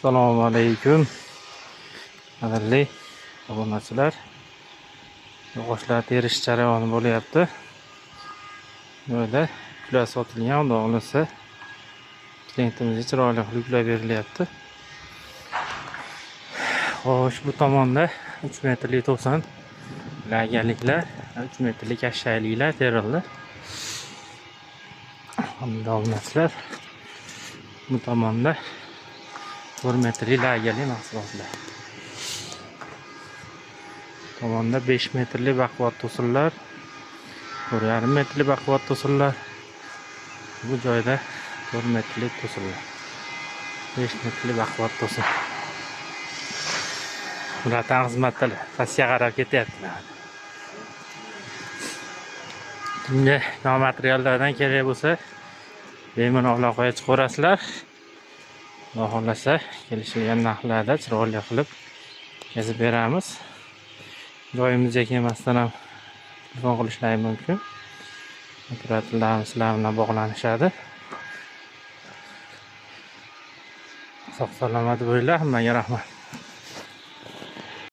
Assalomu alaykum. Qadrli obunachilar. Yog'ochlar terish jarayoni bo'lyapti. Böyle yuklar sotilgan, xudo xohlasa klientimizga chiroyli qilib yuklar berilyapti. Xo'sh, bu tomonda 3 metrlik to'sin lagaliklar, 3 metrlik aşağıyaliklar terildi. Hamda obunachilar. Bu tomonda 1 metrlik lagerli mahsulotlar. Tomonda 5 metrlik baquvvat to'sinlar, 1,5 metrlik baquvvat to'sinlar. Bu joyda 1 metrlik to'sinlar. 5 metrlik baquvvat to'sin. Ular tan xizmatdalar. Pastga qarab ketyaptilar. Kimga materiallardan kerak bo'lsa, bemalol aloqaga chiqaverasizlar. Xudo xohlasa kelishilgan narxlarda chiroyli qilib yozib beramiz. Joyimizga kelmasdan ham telefon qilishlari mumkin. Operatorlarimiz sizlar bilan bog'lanishadi. Sog' salomat bo'linglar, hammaga rahmat.